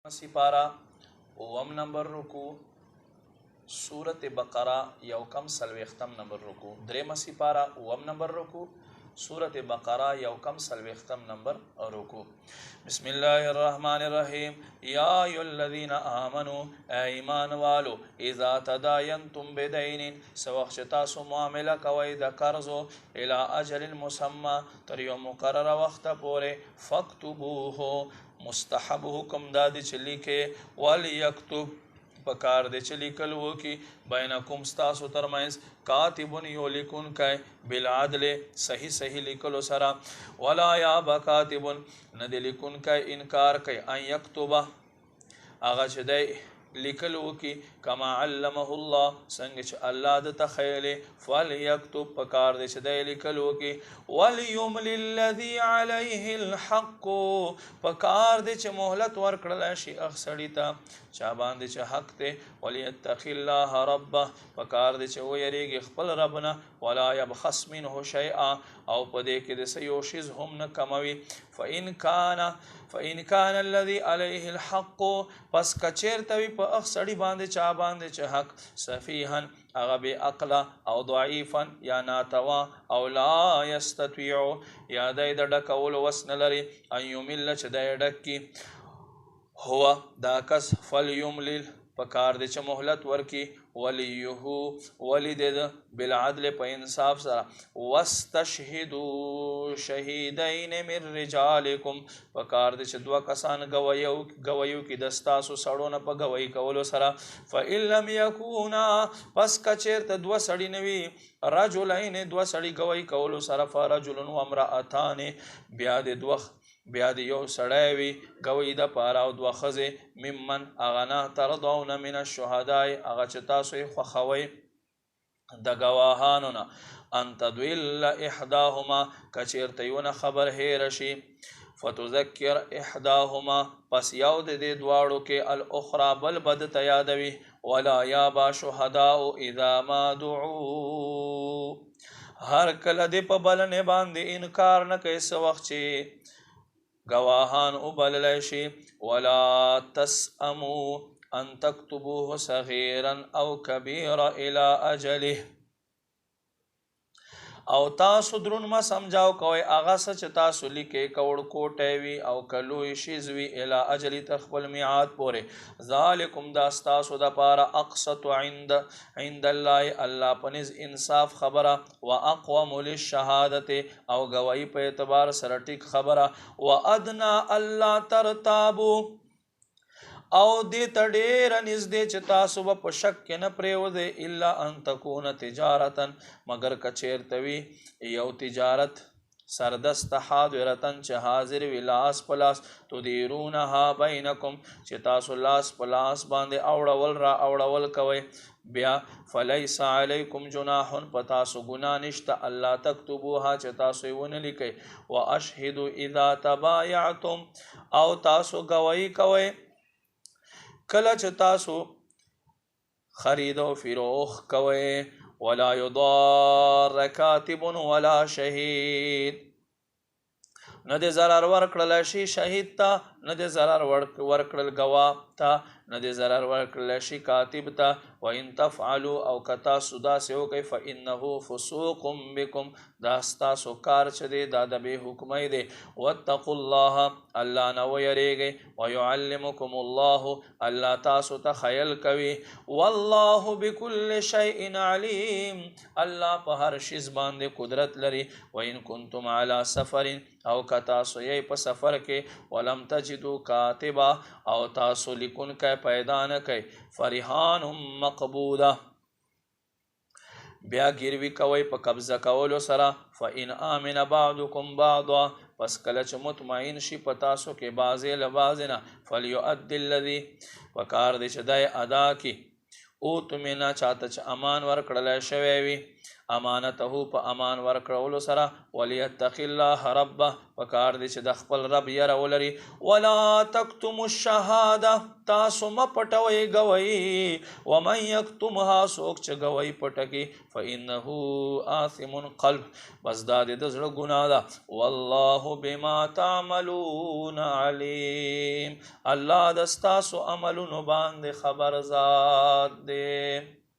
سپارا اوم نمبر رکو سورت بقرہ یوکم سلویختم نمبر رکو درم سپارا اوم نمبر رکو سورت بقرہ یوکم سلویختم نمبر رکو بسم اللہ الرحمن الرحیم یا ایو الذین آمنوا اے ایمان والو اذا تداینتم بدین سوخشتا سو معاملہ کوئی دا قرضو الى اجل مسمى تر یو مقرر وقت پورے فاکتبوہو مستحب حکم دادی چلی کے ولیکتب پکار دے چلی کلو کی بینکم ستاسو ترمائز کاتبن یو لکن کئے بالعدل صحیح لکلو سرا ولا یا بکاتبن ندی لکن کئے انکار کئے ان یکتبا آغا چدے لکلو کی کما علمہ اللہ سنگچ اللہ دتا خیلے فلیکتب پکار دے چدے لکلو کی ولیملی الذی علیہ الحق پکار دے چ محلت ورکڑلا شی اخسڑیتا چا باندې چې حق ته ولیتق الله ربه پکار دې چې ویریږي خپل ربنا ولا يبخس منه شیئا او په دې کې د سيو شیز هم نه کموي فإن كان الذي عليه الحق پس کچیرته وي په اخسړی باندې چا باندې چې حق سفیهن هغه بې عقله او ضعیفا یا ناتوا او لا یستطيع یا دی د ډکولو وس نه لري ان یمل چې دی ډکي هو دا کس فلیملل پکار دے چه محلت ورکی ولیہو ولی دے بالعدل پا انصاف سرا واستشہدو شہیدین من رجالکم پکار دے چه دو کسان گویو کی دستاسو سڑونا پا گوی کولو سرا فإن لم یکونا پس کچیر تا دو سڑی نوی رجلین دو سڑی گوی کولو سرا فرجلن و امرأتان بیا د یو سړی وي ګوی د پاره او دوه ښځې ممن هغه نه ترضون من الشهداء هغه چې تاسو یې خوښوئ د ګواهانو نه ان تضل احداهما که چیرته یونه خبر هیره شي فتذکر احداهما پس یو د دې دواړو کې الاخرى بل بد ته یادوي ولا یابا شهداء اذا ما دعوا هر کله دې په بلنې باندې انکار نه کوي څه وخت چې گواهان ابللی شي ولا تسأموا ان تكتبوه صغيرا او كبيرا الى اجله او تاسو درون ما سمجھاو کوئی آغا سچ تاسو لکے کوڑ کوٹیوی او کلوی شیزوی الى اجلی تخبل میعاد پورے ذالکم داستاسو دا پارا اقصت عند اللہ اللہ پنز انصاف خبرہ و اقوام للشہادت او گوائی پہ اعتبار سرٹک خبرہ و ادنا اللہ ترتابو او دې ته ډېره نږدې چې تاسو به په شک کې نه پرېوځئ الا ان تکونه تجارتا مګر که چېرته وي یو تجارت سردست حاضرتن چې حاضر وي لاس په لاس تدیرونها بینکم چې تاسو لاس په لاس باندې اوړول را اوړول کوئ بیا فلیس علیکم جناح په تاسو ګناه نشته الله تکتبوها چې تاسو یې ونه لیکئ واشهدوا اذا تبایعتم او تاسو ګواهي کوئ کله چې تاسو خرید او فروخ کوئ ولا یضار کاتب ولا شهید نه د ضرر ورکړل شي شهید ته نه د ضرر ورکړل گواه ته نه د ضرر ورکړل شي کاتب ته وان تفعلوا او کتا سدا سے وکي فانه فسوق بكم دا ستاسو کار چه دی دا د بے حکمی دی واتقوا الله الله نه ویریږئ ويعلمكم الله الله تاسو ته خیل کوي والله بكل شيء عليم الله په هر شیز باندې قدرت لري وان کنتم على سفر او کتا سو یې په سفر کې ولم تجدوا کاتبا او تاسو لیکون کې پیدا نه کوي فرحان مقبوده بیا ګیروي کوي په قبضه کولو سره فإن آمن بعضكم بعضا پس کله چې مطمئن شي په تاسو کې بعضې له بعضې نه فلیؤدي الذي پکار دی چې دی ادا کړي اوتمنه چاته چې امان ورکړلی شوی وي امانته په امان ورکړولو سره وليتق الله ربه پکار دی چې د خپل رب یره ولري ولا تکتموا الشهاده تاسو مه پټوئ ګوئ ومن یکتمها څوک چې ګوئ پټکي فانه آثم قلب بس دا د زړه ګناه ده والله بما تعملون علیم الله د ستاسو عملونو باندې خبر ذات دی